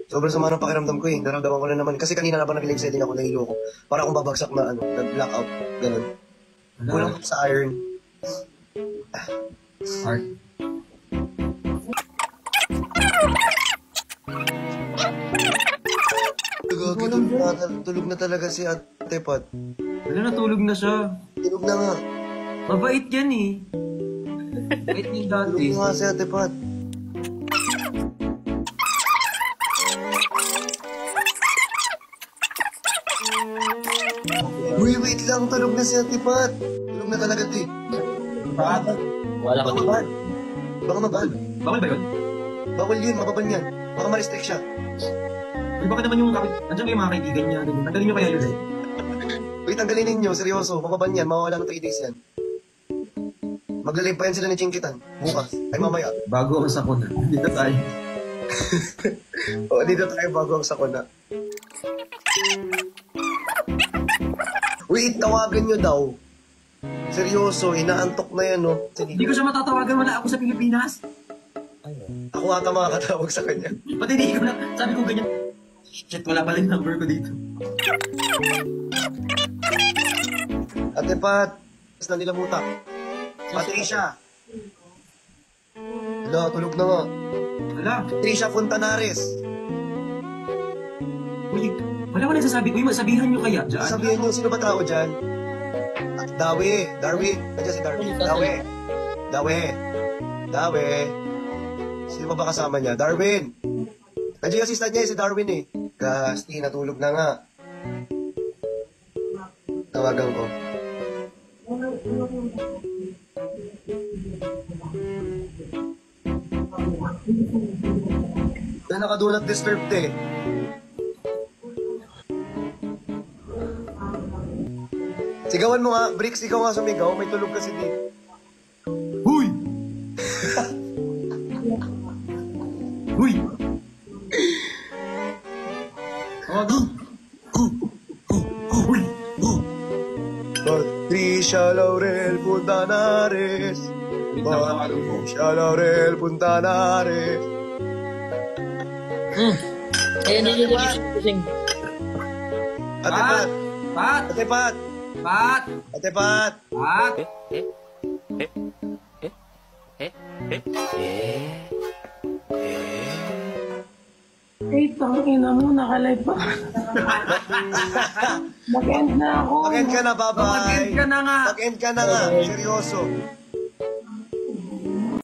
Sobrang sama ng pakiramdam ko eh. Naramdaman ko na naman. Kasi kanina na ba nag-live setting ako, nahilo ko. Para akong babagsak na nag-blackout. Ganun. Kulang ko sa iron. Art. Tulog na talaga si Ate Pat. Wala, natulog na siya. Tulog na nga. Mabait yan eh. Mabait yung dati. Tulog na nga si Ate Pat. Uy, wait lang. Tulog na si Ate Pat. Tulog na talaga, di. Bakit? Wala ka Baka Baka mabal. Bawal ba yun? Bawal yun. Mababal yan. Baka ma-restrict siya. Uy, bakit naman yung kapit... Andiyan kayo mga kaibigan niya. Tanggalin niyo kaya yun eh. Uy, tanggalin ninyo. Seryoso. Mababal yan. Mawawala ng 3 days yan. Maglalib pa yan sila ni Chinkitan. Bukas. Ay, mamaya. Bago ang sakuna. Dito tayo. O, dito tayo bago ang sakuna. Uy, tawagan nyo daw. Seryoso, inaantok na yan, no? Hindi ko siya matatawagan. Wala ako sa Pilipinas. Ako ata makakatawag sa kanya. Pati hindi ko na... Sabi ko ganyan. Shit, wala pala yung number ko dito. Ate Pat, na nilamutak. Patricia. Hala, tulog na nga. Wala. Patricia Fontanares. Uy, wala ko nagsasabi. Uy, sabihan nyo kaya dyan. Sabihin nyo, sino ba tao dyan? Dawe. Darwin. Nandiyan si Darwin. Dawe. Sino ba kasama niya? Darwin. Nandiyan yung assistant niya, si Darwin eh. Gasti, natulog na nga. Tawagan ko. Na naka-do not disturb eh. Sigawan mo nga, Bricks, ikaw nga sumigaw. May tulog kasi di. Huy! Huy! Huy! Patricia Laurel Fontanares. Patricia Laurel Fontanares. Ayun, yun yung gising. Ate Pat! Pat! Ate Pat! Pat! Ate Pat! Pat! Eh, tangina mo, nakalive pa. Mag-end na ako. Mag-end ka na, bye-bye. Mag-end ka na nga. Mag-end ka na nga, seryoso.